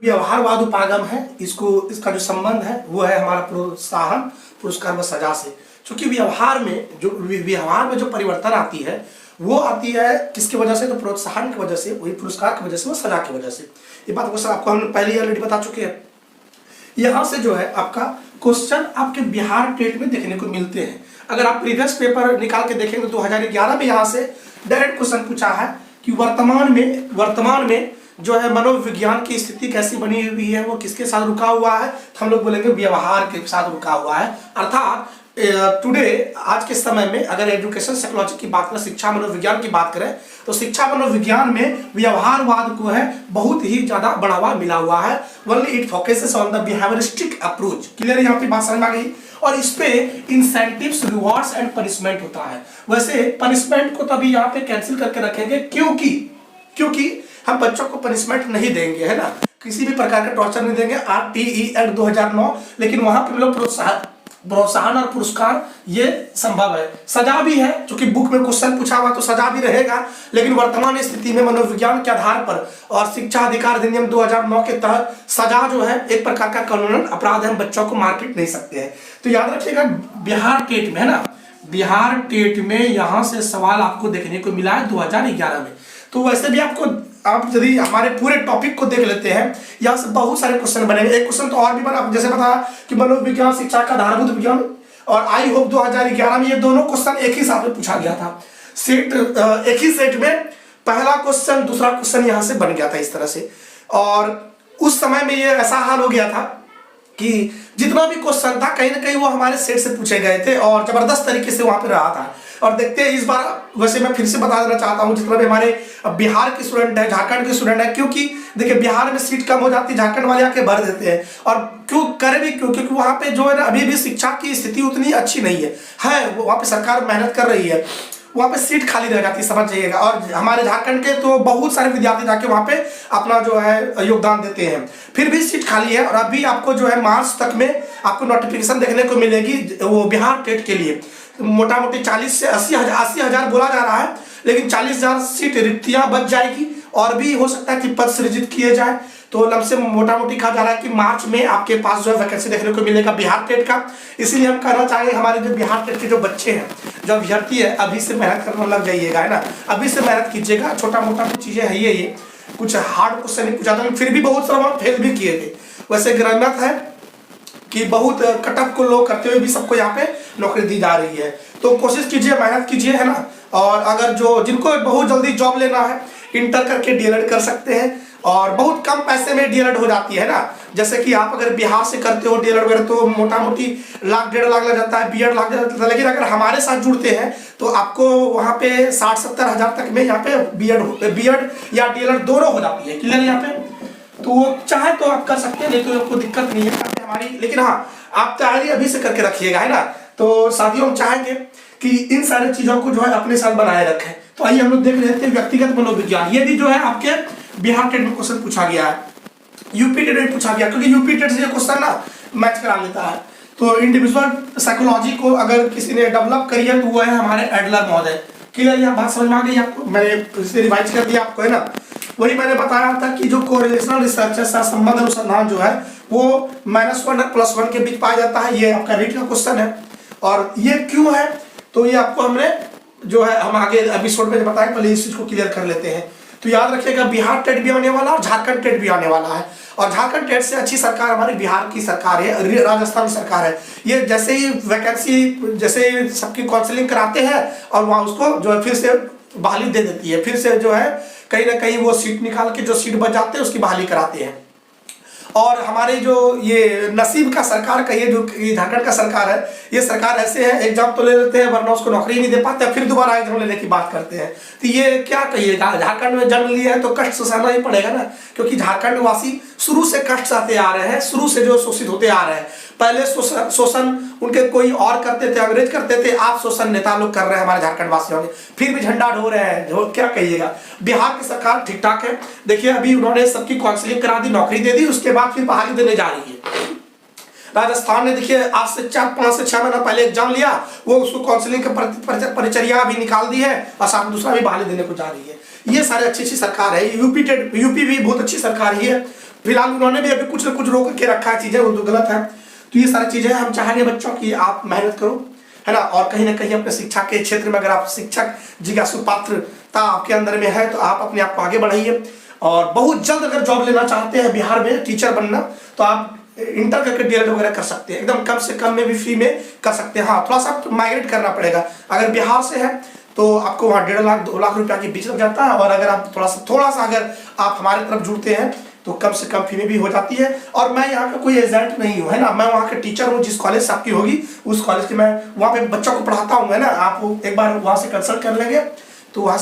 व्यवहारवाद उपागम है। इसका जो संबंध है वो है हमारा प्रोत्साहन, पुरस्कार व सजा से। क्योंकि व्यवहार में जो परिवर्तन आती है वो आती है किसकी वजह से? तो प्रोत्साहन की वजह से, वही पुरस्कार की वजह से, वो सजा की वजह से। ये बात आपको हम पहले ऑलरेडी बता चुके हैं। यहाँ से जो है आपका क्वेश्चन आपके बिहार टेट में देखने को मिलते हैं। अगर आप प्रीवियस पेपर निकाल के देखेंगे तो 2011 में यहाँ से डायरेक्ट क्वेश्चन पूछा है कि वर्तमान में जो है मनोविज्ञान की स्थिति कैसी बनी हुई है, वो किसके साथ रुका हुआ है? तो हम लोग बोलेंगे व्यवहार के साथ रुका हुआ है। अर्थात टुडे, आज के समय में अगर एजुकेशन साइकोलॉजी की बात करें, शिक्षा मनोविज्ञान की बात करें, तो शिक्षा मनोविज्ञान में व्यवहारवाद को है बहुत ही ज्यादा बढ़ावा मिला हुआ है। Only it focuses on the behaviouristic approach. Clear, यहाँ पे बात समझ में आ गई। और इस पे इंसेंटिव्स, रिवॉर्ड्स एंड पनिशमेंट होता है। वैसे पनिशमेंट को तो अभी यहाँ पे कैंसिल करके रखेंगे, क्योंकि हम बच्चों को पनिशमेंट नहीं देंगे, है ना, किसी भी प्रकार का टॉर्चर नहीं देंगे। RTE एक्ट 2009, लेकिन वहां पे लोग प्रोत्साहन और पुरस्कार ये संभव है। सजा भी है, क्योंकि बुक में क्वेश्चन पूछा हुआ तो सजा भी रहेगा। लेकिन वर्तमान स्थिति में मनोविज्ञान के आधार पर और शिक्षा अधिकार अधिनियम 2009 के तहत सजा जो है एक प्रकार का कानूनन अपराध है, हम बच्चों को मार पीट नहीं सकते हैं। तो याद रखिएगा बिहार टेट में, है ना, बिहार टेट में यहाँ से सवाल आपको देखने को मिला है 2011 में। तो वैसे भी आप यदि हमारे पूरे टॉपिक को देख लेते हैं, यहाँ से बहुत सारे क्वेश्चन बनेंगे। एक क्वेश्चन तो और भी बना, जैसे बताया कि मनोविज्ञान शिक्षा का आधारभूत विज्ञान और आई होप 2011 में ये दोनों क्वेश्चन एक ही साथ में पूछा गया था। एक ही सेट में पहला क्वेश्चन, दूसरा क्वेश्चन यहाँ से बन गया था इस तरह से। और उस समय में ये ऐसा हाल हो गया था कि जितना भी क्वेश्चन था कहीं ना कहीं वो हमारे सेट से पूछे गए थे और जबरदस्त तरीके से वहां पे रहा था। और देखते हैं इस बार, वैसे मैं फिर से बता देना चाहता हूँ जितना भी हमारे बिहार के स्टूडेंट है, झारखंड के स्टूडेंट है, क्योंकि देखिए बिहार में सीट कम हो जाती है, झारखंड वाले आके भर देते हैं। और क्योंकि वहाँ पे जो है ना अभी भी शिक्षा की स्थिति उतनी अच्छी नहीं है, वहाँ पे सरकार मेहनत कर रही है, वहाँ पे सीट खाली रह जाती है, समझ जाइएगा। और हमारे झारखंड के तो बहुत सारे विद्यार्थी जाके वहाँ पे अपना जो है योगदान देते हैं, फिर भी सीट खाली है। और अभी आपको जो है मार्च तक में आपको नोटिफिकेशन देखने को मिलेगी वो बिहार टेट के लिए। मोटा मोटी 40 से 80 हजार बोला जा रहा है, लेकिन 40,000 सीट रिक्तियां बच जाएगी और भी हो सकता है कि पद सृजित किए जाए। तो लमसे मोटा मोटी कहा जा रहा है कि मार्च में आपके पास जो है वैकेंसी देखने को मिलेगा बिहार टेट का। इसीलिए हम कहना चाहेंगे हमारे जो बिहार टेट के जो बच्चे हैं, जो अभ्यर्थी है, अभी से मेहनत करने लग जाइएगा, है ना, अभी से मेहनत कीजिएगा। छोटा मोटा कुछ चीजें है, ये कुछ हार्ड क्वेश्चन नहीं पूछा था, फिर भी बहुत सारा फेल भी किए थे। वैसे ग्राम्यत है कि बहुत कटअप को लो करते हुए भी सबको यहाँ पे नौकरी दी जा रही है। तो कोशिश कीजिए, मेहनत कीजिए, है ना। और अगर जिनको बहुत जल्दी जॉब लेना है, इंटर करके DLED कर सकते हैं और बहुत कम पैसे में DLED हो जाती है ना। जैसे कि आप अगर बिहार से करते हो DLED वगैरह तो मोटा मोटी 1,00,000 1.5 लाख लग जाता है, B.Ed लाख लग जाता है। लेकिन अगर हमारे साथ जुड़ते हैं तो आपको वहाँ पे 60-70 हजार तक में यहाँ पे B.Ed या DLED दोनों हो जाती है। क्लियर यहाँ पे? तो चाहे तो आप कर सकते हैं, नहीं तो आपको दिक्कत नहीं है हमारी। लेकिन हाँ, आप तैयारी अभी से करके रखिएगा, है ना। तो साथियों, हम चाहेंगे कि इन सारी चीजों को जो है अपने साथ बनाए रखें। तो आइए हम लोग देख लेते हैं व्यक्तिगत मनोविज्ञान। ये भी जो है आपके बिहार टेट में क्वेश्चन पूछा गया है, यूपी टेट में पूछा गया, क्योंकि यूपी टेट से ये क्वेश्चन ना मैच करा लेता है। तो इंडिविजुअल साइकोलॉजी को अगर किसी ने डेवलप करी है तो वो है हमारे एडलर महोदय। क्लियर, यहाँ बात समझ में आ गई आपको? मैंने रिवाइज कर दिया आपको, है ना। वही मैंने बताया था कि जो कोरिलेशनल रिसर्च है, संबंध अनुसंधान जो है वो -1 और +1 के बीच पाया जाता है। ये आपका रीट का क्वेश्चन है। और ये क्यों है तो ये आपको हमने जो है हम आगे एपिसोड में बताएं, पहले इस चीज को क्लियर कर लेते हैं। तो याद रखिएगा बिहार टेट भी आने वाला है और झारखंड टेट भी आने वाला है। और झारखंड टेट से अच्छी सरकार हमारी बिहार की सरकार है, राजस्थान की सरकार है। ये जैसे ही वैकेंसी, जैसे सबकी काउंसलिंग कराते हैं और वहाँ उसको जो है फिर से बहाली दे देती है, फिर से जो है कहीं ना कहीं वो सीट निकाल के जो सीट बच जाते हैं उसकी बहाली कराते हैं। और हमारे जो ये नसीब का सरकार का, ये जो झारखंड का सरकार है, ये सरकार ऐसे है, एग्जाम तो ले लेते हैं वरना उसको नौकरी नहीं दे पाते, फिर दोबारा एग्जाम लेने की बात करते हैं। तो ये क्या कहिएगा, झारखंड में जन्म लिया है तो कष्ट से सहना ही पड़ेगा ना, क्योंकि झारखंड वासी शुरू से कष्ट सहते आ रहे हैं, शुरू से जो शोषित होते आ रहे हैं। पहले शोषण उनके कोई और करते थे, अंग्रेज करते थे, आप शोषण नेता लोग कर रहे हैं हमारे झारखंड वासियों ने, फिर भी झंडा ढो रहे हैं। जो क्या कहिएगा, बिहार की सरकार ठीक ठाक है। देखिए अभी उन्होंने सबकी काउंसलिंग करा दी, नौकरी दे दी, उसके बाद फिर बहाली देने जा रही है। राजस्थान ने देखिए आज से 4-5 से 6 महीना पहले एग्जाम लिया, वो उसको काउंसलिंग की परिचर्या भी निकाल दी है और साथ दूसरा भी बहाली देने को जा रही है। ये सारे अच्छी सरकार है। यूपी भी बहुत अच्छी सरकार ही है। फिलहाल उन्होंने भी अभी कुछ ना कुछ रोक के रखा है चीजें, वो तो गलत है। तो ये सारी चीजें हम चाहेंगे बच्चों की आप मेहनत करो, है ना, और कहीं ना कहीं अपने शिक्षा के क्षेत्र में अगर आप शिक्षक जी का सुपात्रता आपके अंदर में है तो आप अपने आप को आगे बढ़ाइए। और बहुत जल्द अगर जॉब लेना चाहते हैं बिहार में टीचर बनना, तो आप इंटर करके डीएलएड वगैरह कर सकते हैं, एकदम कम से कम में भी फ्री में कर सकते हैं। हाँ, थोड़ा सा माइग्रेट करना पड़ेगा। अगर बिहार से है तो आपको वहाँ 1.5 लाख 2 लाख रुपया के बीच लग जाता है, और अगर आप थोड़ा सा अगर आप हमारे तरफ जुड़ते हैं तो कम से कम फी में भी हो जाती है। और मैं यहाँ का कोई एजेंट नहीं हूँ, है ना, मैं वहाँ का टीचर हूँ। जिस कॉलेज से आपकी होगी उस कॉलेज के मैं वहाँ पे बच्चों को पढ़ाता हूँ, है ना। आप एक बार वहाँ से कंसल्ट कर लेंगे तो वहाँ